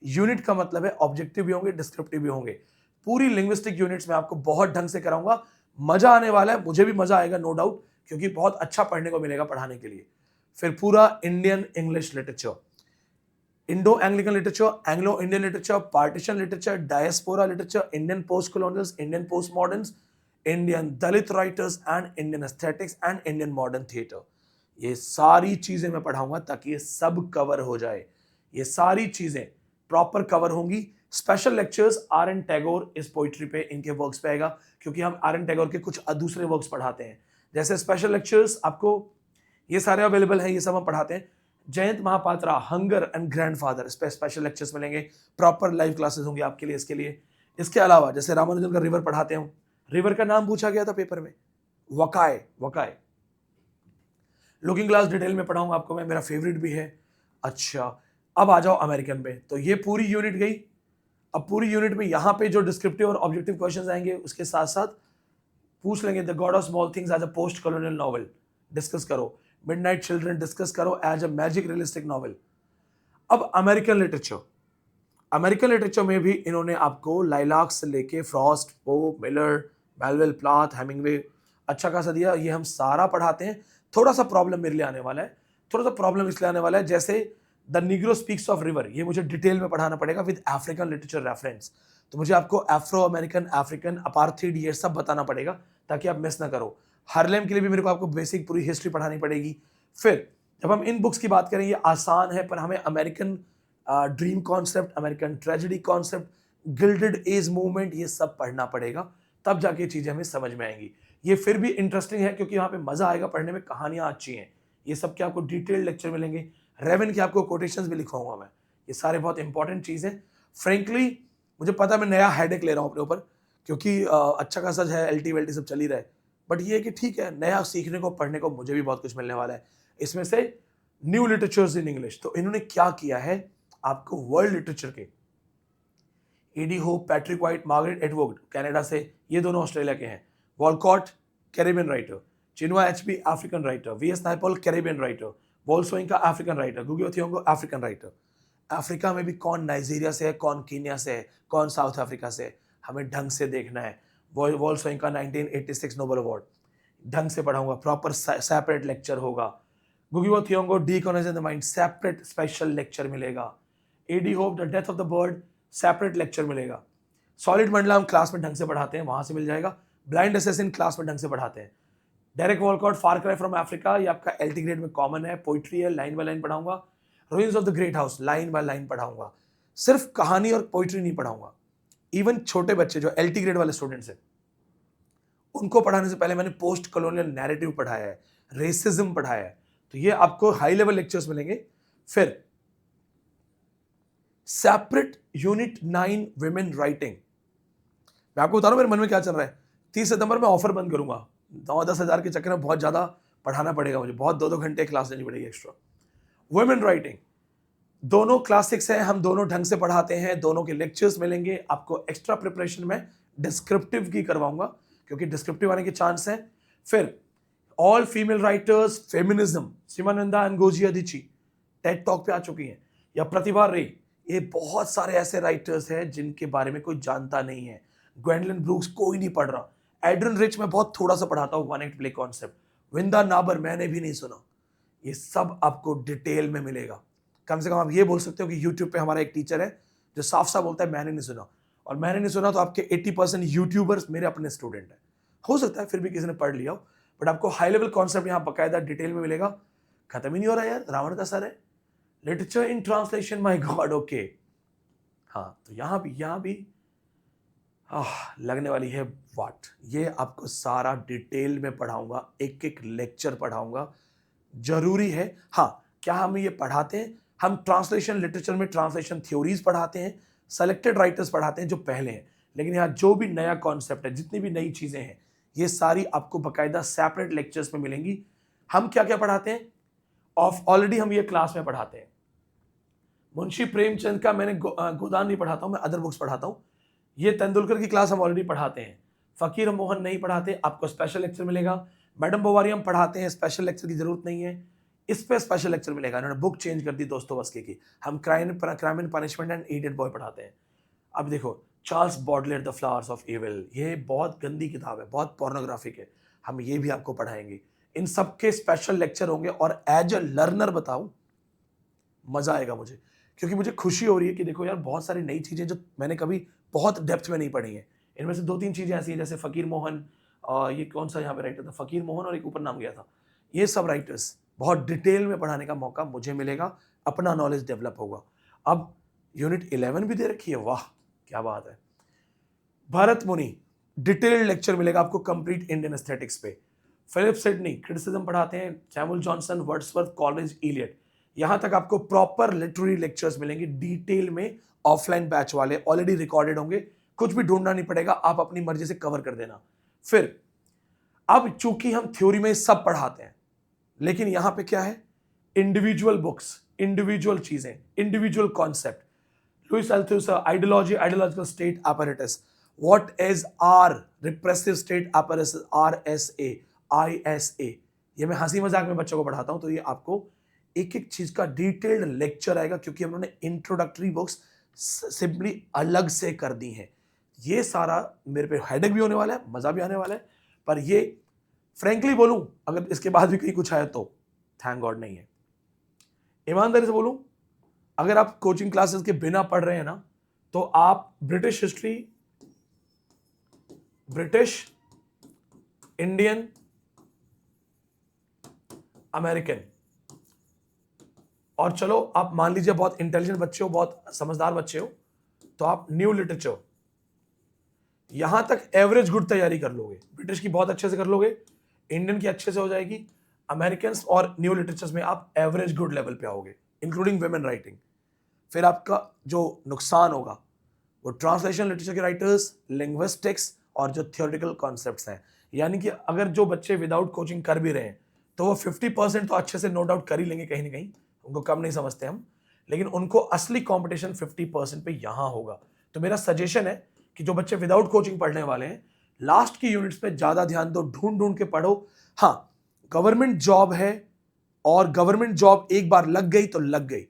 यूनिट का मतलब है ऑब्जेक्टिव भी होंगे, डिस्क्रिप्टिव भी होंगे। पूरी लिंग्विस्टिक यूनिट्स में आपको बहुत ढंग से कराऊंगा, मजा आने वाला है, मुझे भी मजा आएगा नो डाउट, क्योंकि बहुत अच्छा पढ़ने को मिलेगा पढ़ाने के लिए। फिर पूरा Indian English literature, Indo Anglian literature, Anglo Indian literature, partition literature, diaspora literature, Indian post colonials, Indian post moderns, Indian Dalit writers and Indian aesthetics and Indian modern theatre. ये सारी चीजें मैं पढ़ाऊंगा ताकि ये सब कवर हो जाए। ये सारी चीजें प्रॉपर कवर होंगी। Special lectures R N Tagore इस पोइट्री पे, इनके वर्क्स पे आएगा, क्योंकि हम आर एन टैगोर के कुछ दूसरे वर्क्स पढ़ाते हैं। जैसे स्पेशल लेक्चर्स आपको ये सारे अवेलेबल हैं, ये सब हम पढ़ाते हैं। Jayanta Mahapatra, hunger and grandfather, इस पे स्पेशल लेक्चर्स मिलेंगे, प्रॉपर लाइव क्लासेस होंगी आपके लिए, इसके लिए। इसके अलावा जैसे रामानुजन का रिवर पढ़ाते हैं, रिवर का नाम पूछा गया था पेपर में, वकाय, वकाय लुकिंग ग्लास डिटेल में पढ़ाऊंगा आपको मैं, मेरा फेवरेट भी है। अच्छा, अब आ जाओ अमेरिकन पे। तो ये पूरी यूनिट गई। अब पूरी यूनिट में यहाँ पे जो डिस्क्रिप्टिव और ऑब्जेक्टिव क्वेश्चंस आएंगे, उसके साथ साथ पूछ लेंगे the god of small things as a post colonial novel discuss करो, मिडनाइट चिल्ड्रन डिस्कस करो as a magic realistic novel. अब अमेरिकन लिटरेचर, अमेरिकन लिटरेचर में भी इन्होंने आपको लाइलाक से लेके Frost, Pope, Miller, Melville, Plath, Hemingway अच्छा खासा दिया। ये हम सारा पढ़ाते हैं। थोड़ा सा प्रॉब्लम मेरे लिए आने वाला है, थोड़ा सा प्रॉब्लम इसलिए आने वाला है, जैसे the Negro speaks of river, ये मुझे डिटेल में पढ़ाना पड़ेगा विद अफ्रीकन लिटरेचर रेफरेंस। तो मुझे आपको अफ्रो अमेरिकन, अफ्रीकन, अपार्थीड, ये सब बताना पड़ेगा ताकि आप मिस ना करो। हार्लेम के लिए भी मेरे को आपको बेसिक पूरी हिस्ट्री पढ़ानी पड़ेगी। फिर जब हम इन बुक्स की बात करें, ये आसान है, पर हमें American dream concept, American tragedy concept, gilded age movement, ये सब पढ़ना पड़ेगा, तब जाके चीजें हमें समझ में आएंगी। ये फिर भी इंटरेस्टिंग है, क्योंकि यहाँ पे मजा आएगा पढ़ने में, कहानियां अच्छी हैं। ये सब के आपको डिटेल्ड लेक्चर मिलेंगे। रेवन के आपको कोटेशंस भी लिखवाऊंगा मैं। ये सारे बहुत इंपॉर्टेंट चीज़ है। फ्रेंकली मुझे पता है मैं नया हेडेक ले रहा हूँ अपने ऊपर, क्योंकि अच्छा खासा है, एलटी वेल्टी सब चल ही रहा है, बट ये है कि ठीक है, नया सीखने को, पढ़ने को मुझे भी बहुत कुछ मिलने वाला है। इसमें से न्यू लिटरेचर्स इन इंग्लिश, तो इन्होंने क्या किया है, आपको वर्ल्ड लिटरेचर के AD Hope, Patrick White, Margaret Atwood Canada से, ये दोनों ऑस्ट्रेलिया के हैं, Walcott Caribbean writer, Chinua Achebe African writer, VS Naipaul Caribbean writer, Wole Soyinka African writer, गुगियो थियोंगो अफ्रीकन राइटर। अफ्रीका में भी कौन नाइजीरिया से है, कौन कीनिया से है, कौन साउथ अफ्रीका से है, हमें ढंग से देखना है। बोल्सोइंका 1986 नोबेल अवार्ड, ढंग से पढ़ाऊंगा, प्रॉपर सेपरेट लेक्चर होगा। गुगियो Thiong'o decolonising the mind, separate special lecture मिलेगा। AD Hope the death of the bird, separate lecture मिलेगा। सॉलिड मंडला हम क्लास में ढंग से पढ़ाते हैं, वहां से मिल जाएगा। ब्लाइंड असेसिन क्लास में ढंग से पढ़ाते हैं। Derek Walcott, far cry from Africa, ये आपका एलटी ग्रेड में कॉमन है। पोइट्री है, लाइन बाय लाइन पढ़ाऊंगा। Ruins of the great house, line by line पढ़ाऊंगा। सिर्फ कहानी और पोइट्री नहीं पढ़ाऊंगा। इवन छोटे बच्चे जो एलटी ग्रेड वाले स्टूडेंट्स हैं, उनको पढ़ाने से पहले मैंने पोस्ट कॉलोनियल नैरेटिव पढ़ाया है, रेसिज्म पढ़ाया है, तो ये आपको हाई लेवल लेक्चर्स मिलेंगे। फिर सेपरेट यूनिट 9 विमेन राइटिंग। मैं आपको बता रहा हूं मेरे मन में क्या चल रहा है। 30 सितंबर में ऑफर बंद करूंगा। 9-10 हजार के चक्कर में बहुत ज्यादा पढ़ाना पड़ेगा मुझे, बहुत 2-2 घंटे क्लास लेनी पड़ेगी एक्स्ट्रा। वुमेन राइटिंग, दोनों क्लासिक्स हैं, हम दोनों ढंग से पढ़ाते हैं, दोनों के लेक्चर्स मिलेंगे आपको। एक्स्ट्रा प्रिपरेशन में डिस्क्रिप्टिव की करवाऊंगा क्योंकि डिस्क्रिप्टिव आने के चांस है। फिर all female writers, feminism, Chimamanda Ngozi Adichie TED talk पे आ चुकी हैं, या प्रतिभा रे। ये बहुत सारे ऐसे राइटर्स हैं जिनके बारे में कोई जानता नहीं है। ग्वेंडलिन ब्रूक्स कोई नहीं पढ़ रहा। एड्रिन रिच मैं बहुत थोड़ा सा पढ़ाता हूँ, one act play concept. Vinda Nabar मैंने भी नहीं सुना। ये सब आपको डिटेल में मिलेगा। कम से कम आप ये बोल सकते हो कि यूट्यूब पे हमारा एक टीचर है जो साफ साफ बोलता है मैंने नहीं सुना। और मैंने नहीं सुना तो आपके 80% यूट्यूबर्स मेरे अपने स्टूडेंट हैं। हो सकता है फिर भी किसी ने पढ़ लिया हो, बट आपको हाई लेवल कॉन्सेप्ट यहाँ बकायदा डिटेल में मिलेगा। खत्म ही नहीं हो रहा यार, रावण का सर है। Literature in translation, my God, okay. हाँ, तो यहाँ भी लगने वाली है वाट। ये आपको सारा डिटेल में पढ़ाऊंगा, एक एक लेक्चर पढ़ाऊंगा। जरूरी है। हाँ, क्या हम ये पढ़ाते हैं? हम ट्रांसलेशन लिटरेचर में ट्रांसलेशन थ्योरीज पढ़ाते हैं, सेलेक्टेड राइटर्स पढ़ाते हैं जो पहले हैं। लेकिन यहाँ जो भी नया कॉन्सेप्ट है, जितनी भी नई चीजें हैं, ये सारी आपको बकायदा सेपरेट लेक्चर्स में मिलेंगी। हम क्या क्या पढ़ाते हैं? ऑलरेडी हम ये क्लास में पढ़ाते हैं। मुंशी प्रेमचंद का मैंने गोदान नहीं पढ़ाता हूं, मैं अदर बुक्स पढ़ाता हूं। ये तेंदुलकर की क्लास हम ऑलरेडी पढ़ाते हैं। फकीर मोहन नहीं पढ़ाते, आपको स्पेशल लेक्चर मिलेगा। मैडम बोवारी हम पढ़ाते हैं, स्पेशल लेक्चर की जरूरत नहीं है। इस पे स्पेशल लेक्चर मिलेगा। इन्होंने बुक चेंज कर दी दोस्तोवस्की की। हम crime and punishment and idiot boy पढ़ाते हैं। अब देखो, Charles बॉडलेयर the flowers of evil, ये बहुत गंदी किताब है, बहुत पोर्नोग्राफिक है। हम ये भी आपको पढ़ाएंगे। इन सब के स्पेशल लेक्चर होंगे। और एज अ लर्नर बताऊं, मजा आएगा मुझे, क्योंकि मुझे खुशी हो रही है कि देखो यार, बहुत सारी नई चीजें जो मैंने कभी बहुत डेप्थ में नहीं पढ़ी हैं। इनमें से 2-3 चीजें ऐसी हैं, जैसे फकीर मोहन, ये कौन सा यहाँ पे राइटर था, फकीर मोहन, और एक ऊपर नाम गया था। ये सब राइटर्स बहुत डिटेल में पढ़ाने का मौका मुझे मिलेगा, अपना नॉलेज डेवलप होगा। अब यूनिट 11 भी दे रखी है, वाह क्या बात है। भरत मुनि, डिटेल्ड लेक्चर मिलेगा आपको कंप्लीट इंडियन एस्थेटिक्स पे। फिलिप सिडनी क्रिटिसिज्म पढ़ाते हैं। Samuel Johnson, Wordsworth, Coleridge, Eliot, यहां तक आपको प्रॉपर लिटरेरी लेक्चर्स मिलेंगे डिटेल में। ऑफलाइन बैच वाले ऑलरेडी रिकॉर्डेड होंगे, कुछ भी ढूंढना नहीं पड़ेगा, आप अपनी मर्जी से कवर कर देना। फिर अब चूंकि हम थ्योरी में सब पढ़ाते हैं, लेकिन यहां पे क्या है, इंडिविजुअल बुक्स, इंडिविजुअल चीजें, individual concept. Louis Althusser, ideology, ideological state apparatus, what is R, repressive state apparatus, RSA, ISA। ये मैं हंसी मजाक में बच्चों को पढ़ाता हूं, तो ये आपको एक एक चीज का डिटेल्ड लेक्चर आएगा, क्योंकि उन्होंने इंट्रोडक्टरी बुक्स सिंपली अलग से कर दी हैं। ये सारा मेरे पे हेडेक भी होने वाला है, मजा भी आने वाला है, पर ये फ्रेंकली बोलूं, अगर इसके बाद भी कहीं कुछ आया तो थैंक गॉड नहीं है। ईमानदारी से बोलूं, अगर आप कोचिंग क्लासेस के बिना पढ़ रहे हैं ना, तो आप British history, British, Indian, American, और चलो आप मान लीजिए बहुत इंटेलिजेंट बच्चे हो, बहुत समझदार बच्चे हो, तो आप न्यू लिटरेचर, यहां तक एवरेज गुड तैयारी कर लोगे। ब्रिटिश की बहुत अच्छे से कर लोगे, इंडियन की अच्छे से हो जाएगी, अमेरिकन और न्यू लिटरेचर्स में आप एवरेज गुड लेवल पे आओगे, इंक्लूडिंग वुमेन राइटिंग। फिर आपका जो नुकसान होगा वो ट्रांसलेशन लिटरेचर के राइटर्स, लिंग्विस्टिक्स और जो थियोरेटिकल कॉन्सेप्ट्स हैं। यानी कि अगर जो बच्चे विदाउट कोचिंग कर भी रहे हैं, तो वो 50% तो अच्छे से नो डाउट कर ही लेंगे कहीं ना कहीं, उनको कम नहीं समझते हम, लेकिन उनको असली कंपटीशन 50% पे यहां होगा। तो मेरा सजेशन है कि जो बच्चे विदाउट कोचिंग पढ़ने वाले हैं, लास्ट की यूनिट्स पे ज्यादा ध्यान दो, ढूंढ ढूंढ के पढ़ो। हाँ, गवर्नमेंट जॉब है, और गवर्नमेंट जॉब एक बार लग गई तो लग गई।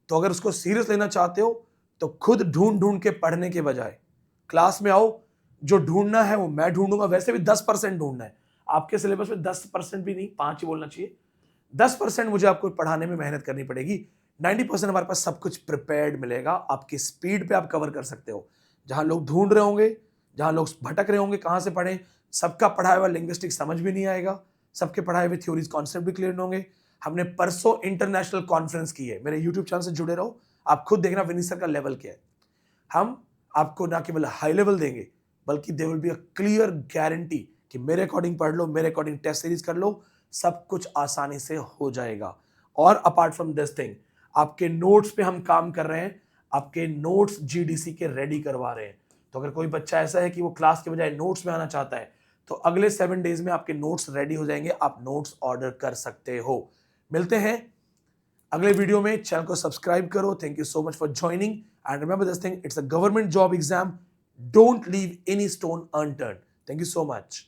तो अगर उसको सीरियस लेना चाहते हो, तो खुद ढूंढ ढूंढ के पढ़ने के बजाय क्लास में आओ। जो ढूंढना है वो मैं ढूंढूंगा, वैसे भी 10% ढूंढना है आपके सिलेबस में, 10% भी नहीं, 5 ही बोलना चाहिए। 10% मुझे आपको पढ़ाने में मेहनत करनी पड़ेगी। 90% हमारे पास सब कुछ प्रिपेयर्ड मिलेगा, आपकी स्पीड पे आप कवर कर सकते हो। जहां लोग ढूंढ रहे होंगे, जहां लोग भटक रहे होंगे कहां से पढ़ें, सबका पढ़ाया हुआ लिंग्विस्टिक समझ भी नहीं आएगा, सबके पढ़ाए हुए थ्योरीज कॉन्सेप्ट भी क्लियर नहीं होंगे। हमने परसों इंटरनेशनल कॉन्फ्रेंस की है, मेरे यूट्यूब चैनल से जुड़े रहो, आप खुद देखना विनीत सर का लेवल क्या है। हम आपको ना केवल हाई लेवल देंगे, बल्कि there will be a clear guarantee कि मेरे अकॉर्डिंग पढ़ लो, मेरे अकॉर्डिंग टेस्ट सीरीज कर लो, सब कुछ आसानी से हो जाएगा। और अपार्ट फ्रॉम दिस थिंग, आपके नोट्स पे हम काम कर रहे हैं, आपके नोट्स जीडीसी के रेडी करवा रहे हैं। तो अगर कोई बच्चा ऐसा है कि वो क्लास के बजाय नोट्स में आना चाहता है, तो अगले 7 डेज में आपके नोट्स रेडी हो जाएंगे, आप नोट्स ऑर्डर कर सकते हो। मिलते हैं अगले वीडियो में। चैनल को सब्सक्राइब करो। Thank you so much for joining and remember this thing, it's a government job exam, don't leave any stone unturned. Thank you so much.